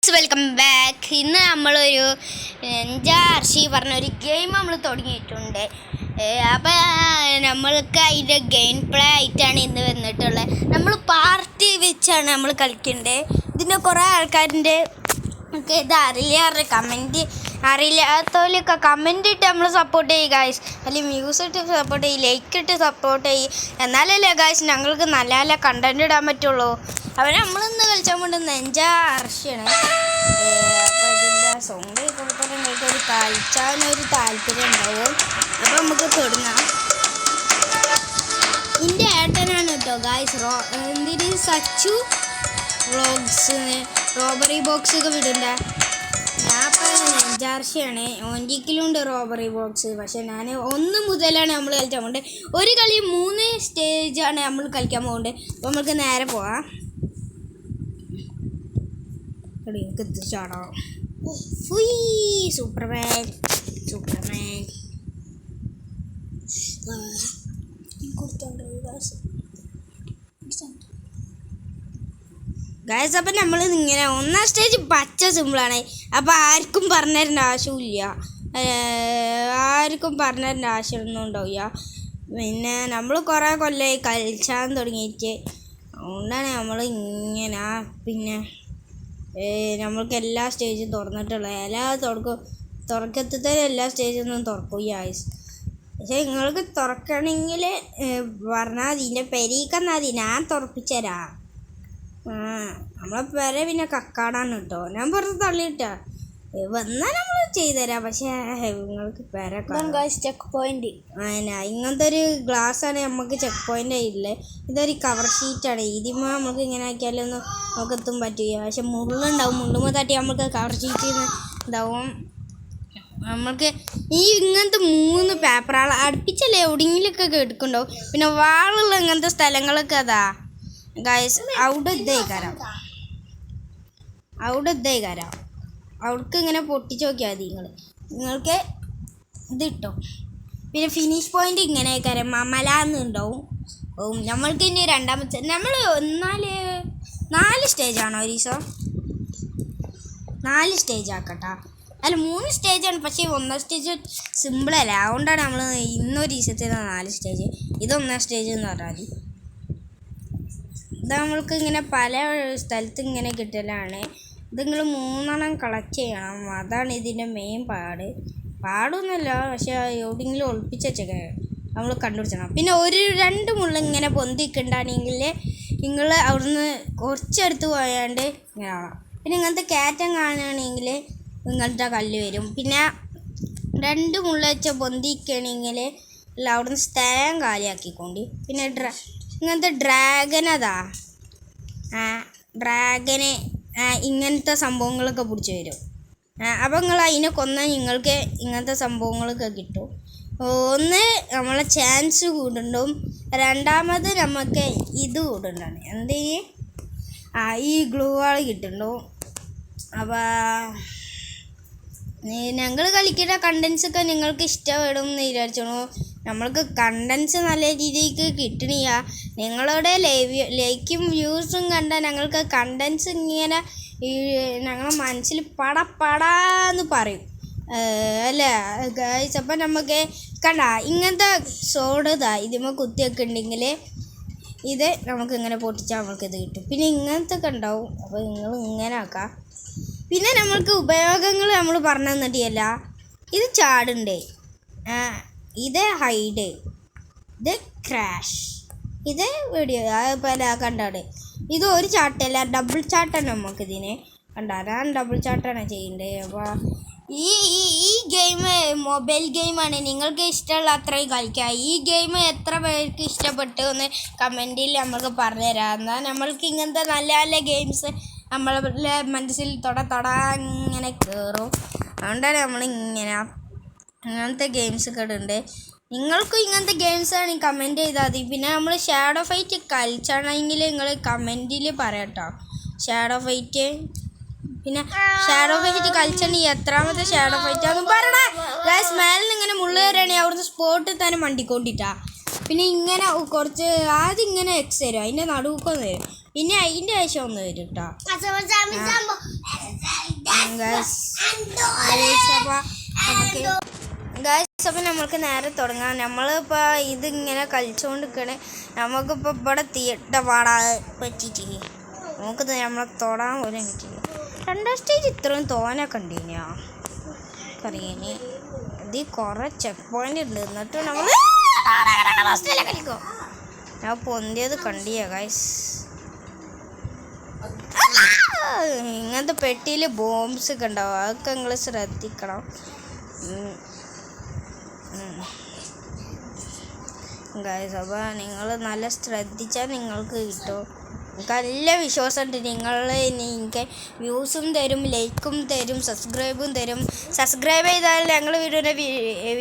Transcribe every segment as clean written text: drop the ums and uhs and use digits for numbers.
Welcome back. ഇന്ന് നമ്മളൊരു ജാർഷി പറഞ്ഞൊരു ഗെയിം നമ്മൾ തുടങ്ങിയിട്ടുണ്ട്. അപ്പോൾ നമ്മൾക്ക് അതിൻ്റെ ഗെയിം പ്ലേ ആയിട്ടാണ് ഇന്ന് വന്നിട്ടുള്ളത്. നമ്മൾ പാർട്ടി വെച്ചാണ് നമ്മൾ കളിക്കേണ്ടത്. ഇതിന് കുറേ ആൾക്കാരിൻ്റെ ഒക്കെ ഇത് അറിയാറ് കമൻറ്റ് അറിയില്ലാത്തവരൊക്കെ കമൻറ്റ് ഇട്ട് നമ്മൾ സപ്പോർട്ട് ചെയ്യുക ഗായ്സ്. അല്ലെങ്കിൽ വ്യൂസ് ഇട്ട് സപ്പോർട്ട് ചെയ്യും, ലൈക്ക് ഇട്ട് സപ്പോർട്ട് ചെയ്യും. എന്നാലല്ലേ ഗായ്സ് ഞങ്ങൾക്ക് നല്ല നല്ല കണ്ടൻറ്റ് ഇടാൻ പറ്റുള്ളൂ. അപ്പോൾ നമ്മളിന്ന് കളിച്ചാൽ വേണ്ടുന്ന ജാർഷിയാണ്. അപ്പോൾ ഇതിൻ്റെ സൗണ്ട് കേൾക്കുമ്പോൾ നിങ്ങൾക്ക് ഒരു കളിച്ചാനൊരു താല്പര്യം ഉണ്ടാവും. അപ്പോൾ നമുക്ക് തുടങ്ങാം. എൻ്റെ ഏട്ടനാണ് കേട്ടോ ഗായ്സ്. എന്തിന് സച്ചു വ്ളോഗ്സ് റോബറി ബോക്സ് ഒക്കെ വിടണ്ട. ഞാൻ ഇപ്പോൾ ജാർഷിയാണ്. ഒൻറ്റിക്കിലുണ്ട് റോബറി ബോക്സ്. പക്ഷേ ഞാൻ 1 മുതലാണ് നമ്മൾ കളിച്ചാൽ പോകുന്നത്. ഒരു കളി 3 സ്റ്റേജാണ് നമ്മൾ കളിക്കാൻ പോകുന്നത്. അപ്പോൾ നമുക്ക് നേരെ പോവാം. എനിക്ക് എത്തിച്ചാടോ സൂപ്പർമാൻ ഗായ്സ്. അപ്പം നമ്മൾ ഇങ്ങനെ 1ാം സ്റ്റേജ് പച്ച സിമ്പിളാണ്. അപ്പോൾ ആർക്കും പറഞ്ഞു തരേണ്ട ആവശ്യമില്ല, ആവശ്യമൊന്നും ഉണ്ടാവില്ല. പിന്നെ നമ്മൾ കുറേ കൊല്ലമായി കളിച്ചാൻ തുടങ്ങിയിട്ട്, അതുകൊണ്ടാണ് നമ്മൾ ഇങ്ങനെ. പിന്നെ നമ്മൾക്ക് എല്ലാ സ്റ്റേജും തുറന്നിട്ടുള്ളത്. തുറക്കത്തെ എല്ലാ സ്റ്റേജൊന്നും തുറക്കും ഗായ്സ്. പക്ഷേ നിങ്ങൾക്ക് തുറക്കണമെങ്കിൽ പറഞ്ഞാൽ മതി, എൻ്റെ പെരീക്കെന്നാൽ മതി, ഞാൻ തുറപ്പിച്ചു തരാം. നമ്മളെ പേരെ പിന്നെ കക്കാടാണ് കേട്ടോ. ഞാൻ പുറത്ത് തള്ളിയിട്ടാ വന്നാൽ നമ്മൾ ചെയ്തുതരാം. പക്ഷേ നിങ്ങൾക്ക് പേരെ ചെക്ക് പോയിന്റ് ഇങ്ങനത്തെ ഒരു ഗ്ലാസ്സാണ് നമുക്ക് ചെക്ക് പോയിൻ്റ് ആയില്ലേ. ഇതൊരു കവർ ഷീറ്റാണ്. ഇതിമ നമുക്ക് ഇങ്ങനെ ആക്കിയാലൊന്നും നമുക്ക് എത്തും പറ്റില്ല. പക്ഷെ മുള്ളുണ്ടാവും. മുള്ളുമ്പോൾ തട്ടി നമുക്ക് കവർ ഷീറ്റ് ഇതാവും. നമ്മൾക്ക് ഇങ്ങനത്തെ 3 പേപ്പറുകൾ അടുപ്പിച്ചല്ലേ എവിടെയെങ്കിലൊക്കെ എടുക്കുന്നുണ്ടാവും. പിന്നെ വാളുള്ള ഇങ്ങനത്തെ സ്ഥലങ്ങളൊക്കെ അതാ ഗായ്സ്. അവിടെ ഇതേക്കാരം അവിടേക്ക് ഇങ്ങനെ പൊട്ടിച്ച് നോക്കിയാൽ മതി നിങ്ങൾക്ക് ഇത് കിട്ടും. പിന്നെ ഫിനിഷ് പോയിൻ്റ് ഇങ്ങനെ മമലാന്നുണ്ടാവും. നമ്മൾക്ക് ഇനി രണ്ടാമത്തെ നമ്മൾ 4 സ്റ്റേജാണോ ഒരു ദിവസം? 4 സ്റ്റേജ് ആക്കട്ടാ. അല്ല 3 സ്റ്റേജാണ്. പക്ഷേ 1ാം സ്റ്റേജ് സിമ്പിളല്ല. അതുകൊണ്ടാണ് നമ്മൾ ഇന്നൊരു ദിവസത്തെ 4 സ്റ്റേജ്. ഇത് 1ാം സ്റ്റേജ് എന്ന് പറഞ്ഞാൽ മതി. ഇത് നമ്മൾക്ക് ഇങ്ങനെ പല സ്ഥലത്ത് ഇങ്ങനെ കിട്ടലാണ്. ഇത് നിങ്ങൾ 3 കളക്ട് ചെയ്യണം. അതാണ് ഇതിൻ്റെ മെയിൻ പാടൊന്നുമല്ല. പക്ഷേ എവിടെയെങ്കിലും ഒളിപ്പിച്ച് വെച്ചൊക്കെ നമ്മൾ കണ്ടുപിടിച്ചണം. പിന്നെ 2 മുള്ള ഇങ്ങനെ പൊന്തിക്കുണ്ടാണെങ്കിൽ നിങ്ങൾ അവിടുന്ന് കുറച്ചെടുത്ത് പോയാണ്ട് ഇങ്ങനെ ആവാം. പിന്നെ ഇങ്ങനത്തെ കയറ്റം കാണുകയാണെങ്കിൽ ഇങ്ങനത്തെ കല്ല് വരും. പിന്നെ 2 മുള്ള വെച്ച പൊന്തിക്കണമെങ്കിൽ അവിടുന്ന് സ്ഥലം കാലിയാക്കിക്കൊണ്ട്. പിന്നെ ഇങ്ങനത്തെ ഡ്രാഗന് ഇങ്ങനത്തെ സംഭവങ്ങളൊക്കെ പിടിച്ച് വരും. അപ്പോൾ നിങ്ങൾ അതിനെ കൊന്നാൽ നിങ്ങൾക്ക് ഇങ്ങനത്തെ സംഭവങ്ങളൊക്കെ കിട്ടും. ഒന്ന് നമ്മളെ ചാൻസ് കൂടുണ്ടാവും. രണ്ടാമത് നമുക്ക് ഇത് കൂടുണ്ടാണ്. ഈ ഗ്ലൂ വാൾ കിട്ടുന്നുണ്ടാവും. അപ്പോൾ ഞങ്ങൾ കളിക്കുന്ന കണ്ടൻസൊക്കെ നിങ്ങൾക്ക് ഇഷ്ടപ്പെടും എന്ന് വിചാരിച്ചോളൂ. നമ്മൾക്ക് കണ്ടൻസ് നല്ല രീതിക്ക് കിട്ടണില്ല. നിങ്ങളുടെ ലൈക്കും വ്യൂസും കണ്ടാൽ ഞങ്ങൾക്ക് കണ്ടൻസ് ഇങ്ങനെ ഞങ്ങളുടെ മനസ്സിൽ പടാന്ന് പറയും അല്ലേ ഗായ്സ്. അപ്പം നമുക്ക് ഇങ്ങനത്തെ സോഡ് ഇതിമ്മ കുത്തിയൊക്കെ ഉണ്ടെങ്കിൽ ഇത് നമുക്ക് ഇങ്ങനെ പൊട്ടിച്ചാൽ നമ്മൾക്കിത് കിട്ടും. പിന്നെ ഇങ്ങനത്തെ ഒക്കെ ഉണ്ടാവും. അപ്പോൾ നിങ്ങൾ ഇങ്ങനെ ആക്കാം. പിന്നെ നമ്മൾക്ക് ഉപയോഗങ്ങൾ നമ്മൾ പറഞ്ഞു തന്നിട്ടില്ല. ഇത് ചാടുണ്ട്, ഇത് ഹൈഡ്, ഇത് ക്രാഷ്, ഇത് വീഡിയോ പല കണ്ടാണ്. ഇത് ഒരു ചാട്ടല്ല, ഡബിൾ ചാട്ടാണ് നമുക്കിതിന് ഞാൻ ഡബിൾ ചാട്ടാണ് ചെയ്യേണ്ടത്. അപ്പോൾ ഈ ഗെയിം മൊബൈൽ ഗെയിമാണ്. നിങ്ങൾക്ക് ഇഷ്ടമുള്ള അത്രയും കളിക്കുക. ഈ ഗെയിം എത്ര പേർക്ക് ഇഷ്ടപ്പെട്ടു എന്ന് കമൻറ്റിൽ നമ്മൾക്ക് പറഞ്ഞുതരാം. എന്നാൽ നമ്മൾക്ക് ഇങ്ങനത്തെ നല്ല നല്ല ഗെയിംസ് നമ്മളുടെ മനസ്സിൽ ഇങ്ങനെ കയറും. അതുകൊണ്ടാണ് നമ്മളിങ്ങനെ അങ്ങനത്തെ ഗെയിംസൊക്കെ ഇടുന്നുണ്ട്. നിങ്ങൾക്കും ഇങ്ങനത്തെ ഗെയിംസാണ് കമൻറ്റ് ചെയ്താൽ മതി. പിന്നെ നമ്മൾ ഷാഡോ ഫൈറ്റ് കളിച്ചാണെങ്കിൽ നിങ്ങൾ കമൻറ്റിൽ പറയട്ടോ ഷാഡോ ഫൈറ്റ്. പിന്നെ ഷാഡോ ഫൈറ്റ് കളിച്ചാണെങ്കിൽ എത്രാമത്തെ ഷാഡോ ഫൈറ്റാന്ന് പറയണേ ഗായ്സ്. മേലിൽ ഇങ്ങനെ മുള്ളു കയറുകയാണെങ്കിൽ അവിടുന്ന് സ്പോട്ടിൽ തന്നെ മണ്ടിക്കൊണ്ടിട്ടാ. പിന്നെ ഇങ്ങനെ കുറച്ച് ആദ്യം ഇങ്ങനെ തരും, അതിൻ്റെ നടുക്കൊന്ന് തരും. പിന്നെ അതിൻ്റെ ആവശ്യം ഒന്ന് വരും കേട്ടോ. അപ്പം നമ്മൾക്ക് നേരെ തുടങ്ങാം. നമ്മളിപ്പോൾ ഇതിങ്ങനെ കളിച്ചുകൊണ്ടിരിക്കണേ. നമുക്കിപ്പോൾ ഇവിടെ തീട്ട പാടാതെ പറ്റിയിട്ടില്ല. നമുക്കിത് നമ്മളെ തൊടാൻ പോലും പറ്റില്ല. 2ാം സ്റ്റേജ് ഇത്രയും തോനൊക്കെ ഉണ്ടിനാ അറിയാന്. ഇതിൽ കുറേ ചെക്ക് പോയിന്റ് ഉണ്ട്. എന്നിട്ട് നമ്മൾ കളിക്കോ. ഞാൻ പൊന്തിയത് കണ്ടിയാ ഗൈസ്. ഇങ്ങനത്തെ പെട്ടിയിൽ ബോംബ്സ് ഒക്കെ ഉണ്ടാവും. അതൊക്കെ നിങ്ങൾ ശ്രദ്ധിക്കണം ഗൈസ്. അപ്പോൾ നിങ്ങൾ നല്ല ശ്രദ്ധിച്ചാൽ നിങ്ങൾക്ക് കിട്ടും. എനിക്ക് നല്ല വിശ്വാസമുണ്ട് നിങ്ങൾ എനിക്ക് വ്യൂസും തരും, ലൈക്കും തരും, സബ്സ്ക്രൈബും തരും. സബ്സ്ക്രൈബ് ചെയ്താൽ ഞങ്ങൾ വീഡിയോയുടെ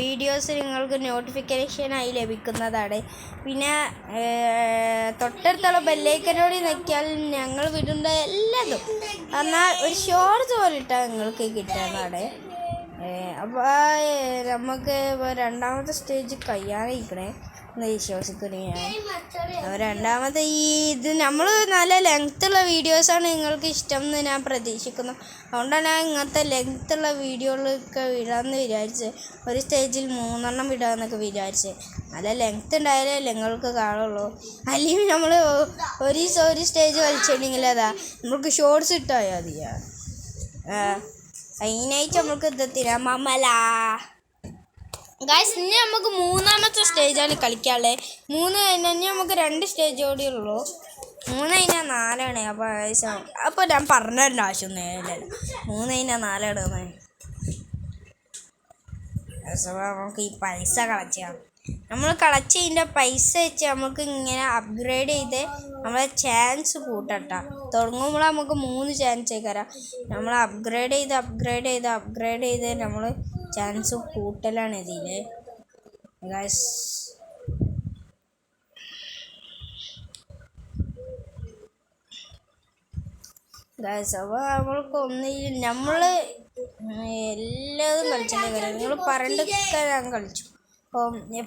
വീഡിയോസ് നിങ്ങൾക്ക് നോട്ടിഫിക്കേഷനായി ലഭിക്കുന്നതാണ്. പിന്നെ തൊട്ടടുത്തുള്ള ബെല്ലൈക്കനോട് നോക്കിയാൽ ഞങ്ങൾ വീഡിയോയുടെ എല്ലാതും എന്നാൽ ഒരു ഷോർട്സ് പോലെ ഇട്ടാൽ നിങ്ങൾക്ക് കിട്ടുന്നതാണ്. അപ്പോൾ നമുക്ക് 2ാമത്തെ സ്റ്റേജ് കഴിയാനിരിക്കണേ എന്ന് വിശ്വസിക്കുന്നു ഞാൻ. രണ്ടാമത്തെ ഇത് നമ്മൾ നല്ല ലെങ്ത്തുള്ള വീഡിയോസാണ് നിങ്ങൾക്ക് ഇഷ്ടം എന്ന് ഞാൻ പ്രതീക്ഷിക്കുന്നു. അതുകൊണ്ടാണ് ഞാൻ ഇങ്ങനത്തെ ലെങ്ത്തുള്ള വീഡിയോകളൊക്കെ വിടാമെന്ന് വിചാരിച്ചത്. ഒരു സ്റ്റേജിൽ 3 വിടാമെന്നൊക്കെ വിചാരിച്ചത്. നല്ല ലെങ്ത്ത് ഉണ്ടായാലേ നിങ്ങൾക്ക് കാണുള്ളൂ. അല്ലെങ്കിൽ നമ്മൾ ഒരു സ്റ്റേജ് വലിച്ചിട്ടുണ്ടെങ്കിൽ നമുക്ക് ഷോർട്സ് ഇട്ടാൽ മതിയാ. അതിനായിട്ട് നമുക്ക് എത്തത്തിരാം മമ്മല ഗൈസ്. ഇനി നമുക്ക് 3ാമത്തെ സ്റ്റേജാണ് കളിക്കാനുള്ളത്. 3 കഴിഞ്ഞാൽ നമുക്ക് 2 സ്റ്റേജ് കൂടി ഉള്ളൂ. 3 കഴിഞ്ഞാൽ 4ആണ്. അപ്പോൾ ഞാൻ പറഞ്ഞതിൻ്റെ ആവശ്യമൊന്നും ഇല്ലല്ലോ. 3 കഴിഞ്ഞാൽ 4ആണ്. നമുക്ക് ഈ പൈസ കളക്ട് ചെയ്യാം. നമ്മൾ കളക്ട് ചെയ്യുന്ന പൈസ വെച്ച് നമുക്ക് ഇങ്ങനെ അപ്ഗ്രേഡ് ചെയ്ത് നമ്മളെ ചാൻസ് കൂട്ടട്ട. തുടങ്ങുമ്പോൾ നമുക്ക് 3 ചാൻസ് കയറാം. നമ്മൾ അപ്ഗ്രേഡ് ചെയ്ത് നമ്മൾ ചാൻസ് കൂട്ടലാണ് ഇതിൽ ഗൈസ്. അപ്പോൾ നമ്മൾക്ക് ഒന്നിൽ നമ്മൾ എല്ലാതും കളിച്ചതിൻ്റെ കാര്യം നിങ്ങൾ പറഞ്ഞിട്ടൊക്കെ ഞാൻ കളിച്ചു.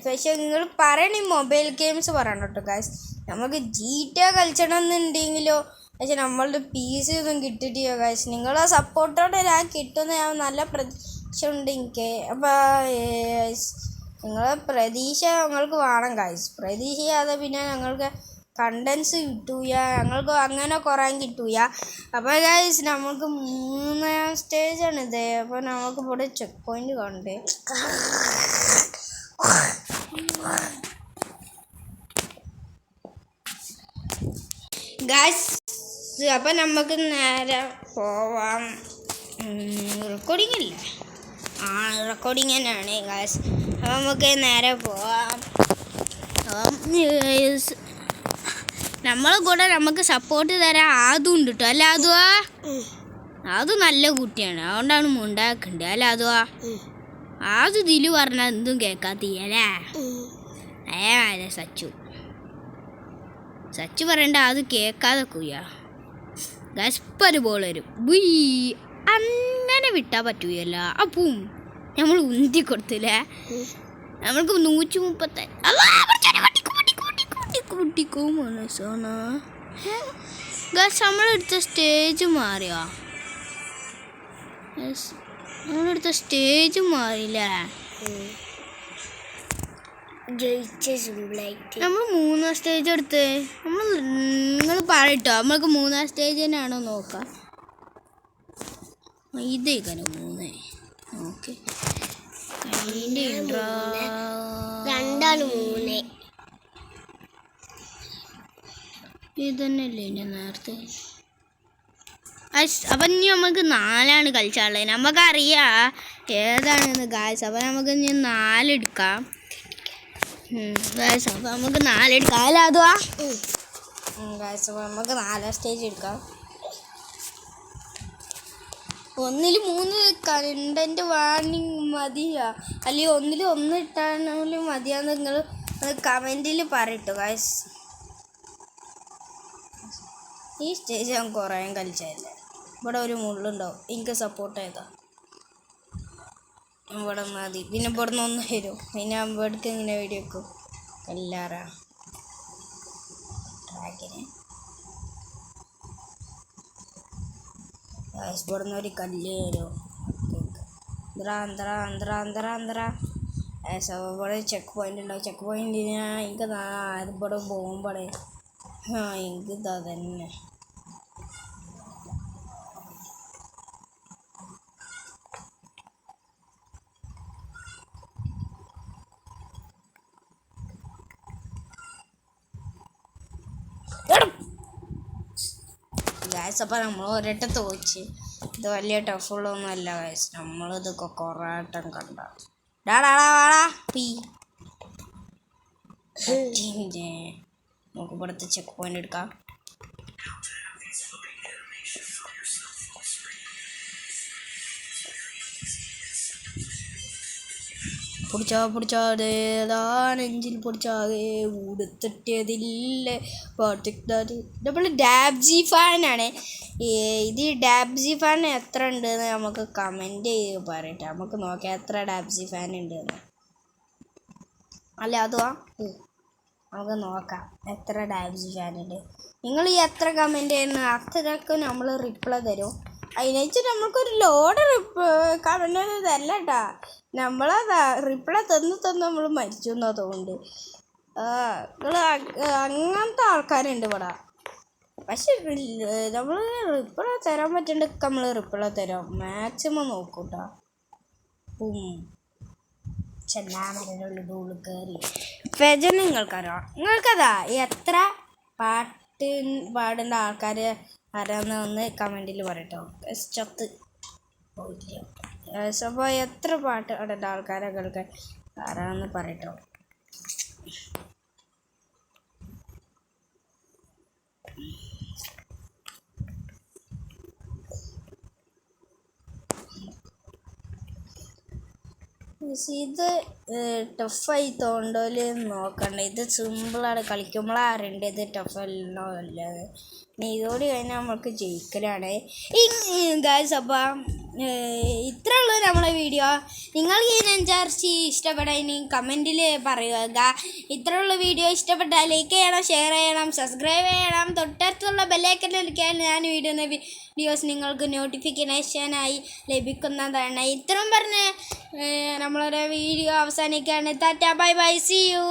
പക്ഷേ നിങ്ങൾ പറയണ മൊബൈൽ ഗെയിംസ് പറയണം കേട്ടോ ഗൈസ്. നമുക്ക് GTA കളിച്ചണം എന്നുണ്ടെങ്കിലോ പക്ഷെ നമ്മളുടെ PC ഒന്നും കിട്ടിയിട്ടില്ല ഗൈസ്. നിങ്ങളെ സപ്പോർട്ടോടെ ഞാൻ കിട്ടുമെന്ന് ഞാൻ നല്ല പ്രതീക്ഷ ഉണ്ട് എനിക്ക്. അപ്പോൾ നിങ്ങളെ പ്രതീക്ഷ ഞങ്ങൾക്ക് വേണം ഗൈസ്. പ്രതീക്ഷ ചെയ്യാതെ പിന്നെ ഞങ്ങൾക്ക് കണ്ടൻസ് കിട്ടൂല, ഞങ്ങൾക്ക് അങ്ങനെ കുറയാൻ കിട്ടൂല. അപ്പോൾ ഗൈസ് നമുക്ക് 3ാം സ്റ്റേജാണിത്. അപ്പോൾ നമുക്ക് ഇവിടെ ചെക്ക് പോയിന്റ് കണ്ടേ ഗൈസ്. അപ്പം നമുക്ക് നേരെ പോവാം. റെക്കോർഡിംഗ് അല്ലേ? റെക്കോർഡിങ് തന്നെയാണ് ഗൈസ്. അപ്പം നമുക്ക് നേരെ പോവാം. നമ്മളെ കൂടെ നമുക്ക് സപ്പോർട്ട് തരാൻ അതും ഉണ്ട് കേട്ടോ. അല്ല അതുവാ അത് നല്ല കുട്ടിയാണ്, അതുകൊണ്ടാണ് മുണ്ടാക്കുന്നുണ്ട്. അല്ല അതുവാ അത് ഇതിൽ പറഞ്ഞാൽ എന്തും കേൾക്കാത്തല്ലേ. അല്ലേ സച്ചു പറയണ്ട, അത് കേൾക്കാതെ കൂയാ ഗൈസ്. ഇപ്പം ഒരു ബോൾ വരും, അങ്ങനെ വിട്ടാൽ പറ്റൂല. അപ്പം നമ്മൾ ഉന്തി കൊടുത്തില്ലേ. നമ്മൾക്ക് 130 മനസ്സാണ് ഗൈസ്. നമ്മളെടുത്ത സ്റ്റേജ് മാറിയോ? നമ്മളെടുത്ത സ്റ്റേജ് മാറിയില്ലേ? നമ്മൾ 3ാം സ്റ്റേജ് എടുത്ത് നിങ്ങൾ പറയട്ടോ. നമ്മൾക്ക് 3ാം സ്റ്റേജ് തന്നെയാണോ നോക്കാം. ഇതേക്കാനോ 3. ഓക്കെ, 2 ഇതന്നെയല്ലേ ഞാൻ നേരത്തെ. അപ്പം ഇനി നമുക്ക് 4ആണ് കളിച്ചാളുള്ളത്. നമുക്കറിയാം ഏതാണെന്ന് ഗായ്സ്. അപ്പം നമുക്ക് ഇനി 4 എടുക്കാം ഗായ്സ്. അപ്പം നമുക്ക് 4 എടുക്കാം. അല്ല അതുവാ ഗായ്സ്. അപ്പം നമുക്ക് 4ാം സ്റ്റേജ് എടുക്കാം. 1ൽ 3 കണ്ടന്റ് വാർണിംഗ് മതിയാ, അല്ലെങ്കിൽ 1ൽ 1 ഇട്ടാണെങ്കിലും മതിയാന്ന് നിങ്ങൾ കമൻറ്റിൽ പറയട്ടോ ഗായ്സ്. ഈ സ്റ്റേജ് ഞാൻ കുറേ കളിച്ചതല്ലേ. ഇവിടെ ഒരു മുള്ളുണ്ടാവും, എനിക്ക് സപ്പോർട്ട് ചെയ്താൽ ഇവിടെ മതി. പിന്നെ ഇവിടെ നിന്ന് 1 വരും. പിന്നെ ഇവിടേക്ക് ഇങ്ങനെ വീഡിയോ വെക്കും എല്ലാവരും ട്രാക്കിന്. ഇവിടെ നിന്ന് ഒരു കല്ല് വരും. ഇവിടെ ചെക്ക് പോയിന്റ് ഉണ്ടാവും. ചെക്ക് പോയിന്റിന് എനിക്ക് ഇവിടെ പോകുമ്പോഴേ എനിക്ക് തന്നെ ഗായ്സ്. അപ്പം നമ്മൾ ഒരിട്ട് തോച്ച്. ഇത് വലിയ ടഫുള്ളൊന്നും അല്ല ഗായ്സ്. നമ്മളിതൊക്കെ കുറേ വട്ടം കണ്ട. വാടാ പീ. നമുക്ക് ഇവിടുത്തെ ചെക്ക് പോയിന്റ് എടുക്കാം. പിടിച്ചാതേതാ നെഞ്ചിൽ പിടിച്ചാതെ ഊടുത്തിട്ടതില്ലേ നമ്മൾ ഡാബ്ജി ഫാനാണ്. ഇത് ഡാബ്ജി ഫാൻ എത്ര ഉണ്ടെന്ന് നമുക്ക് കമൻറ്റ് ചെയ്ത് പറയട്ടെ. നമുക്ക് നോക്കാം എത്ര ഡാബ്ജി ഫാൻ ഉണ്ടെന്ന്. അല്ല അതുവാ നമുക്ക് നോക്കാം എത്ര ഡാബ്ജി ഫാൻ ഉണ്ട്. നിങ്ങൾ ഈ എത്ര കമൻറ്റ് ചെയ്യുന്ന അത്രയൊക്കെ നമ്മൾ റിപ്ലൈ തരും. അതിനു നമ്മൾക്കൊരു ലോഡ് കമൻറ്റ് തരല്ല കേട്ടാ. നമ്മളതാ റിപ്ലൈ തന്ന് നമ്മൾ മരിച്ചു എന്നാ തോന്നുന്നുണ്ട്. നിങ്ങൾ അങ്ങനത്തെ ആൾക്കാരുണ്ട് ഇവിടെ. പക്ഷെ നമ്മൾ റിപ്ലൈ തരാൻ പറ്റുന്നുണ്ട്. നമ്മൾ റിപ്ലൈ തരാം മാക്സിമം നോക്കൂട്ടാ. ചെല്ലാമരനുള്ളിൽ കയറി ഫെജൻ നിങ്ങൾക്കതാ എത്ര പാട്ട് പാടുന്ന ആൾക്കാർ ആരാന്ന് ഒന്ന് കമൻറ്റിൽ പറയട്ടോ. ചത്ത് പോയിട്ടില്ല. അപ്പോൾ എത്ര പാട്ട് പാടേണ്ട ആൾക്കാരെ കേൾക്കാൻ ആരാന്ന് പറയട്ടോ. ഇത് ടഫായി തോണ്ടോല് നോക്കണ്ട. ഇത് സിമ്പിളാണ്. കളിക്കുമ്പോഴാണ് അറിയേണ്ടത് ഇത് ടഫല്ലോ അല്ലാതെ. ഇനി ഇതോട് കഴിഞ്ഞാൽ നമ്മൾക്ക് ജയിക്കലാണ് ഗായ്സ്. അപ്പം ഇത്രേ ഉള്ളൂ നമ്മളെ വീഡിയോ. നിങ്ങൾക്ക് ഇതിനനുസരിച്ച് ഇഷ്ടപ്പെടാൻ കമൻറ്റിൽ പറയുക. ഇത്രേ ഉള്ള വീഡിയോ ഇഷ്ടപ്പെട്ടാൽ ലൈക്ക് ചെയ്യണം, ഷെയർ ചെയ്യണം, സബ്സ്ക്രൈബ് ചെയ്യണം. തൊട്ടടുത്തുള്ള ബെല്ലൈക്കൻ അടിക്കാൻ ഞാൻ ഇടുന്ന വീഡിയോസ് നിങ്ങൾക്ക് നോട്ടിഫിക്കേഷനായി ലഭിക്കുന്നതാണ്. ഇത്രയും പറഞ്ഞ് നമ്മളൊരു വീഡിയോ അവസാനിക്കുകയാണ്. Tata bye bye, see U.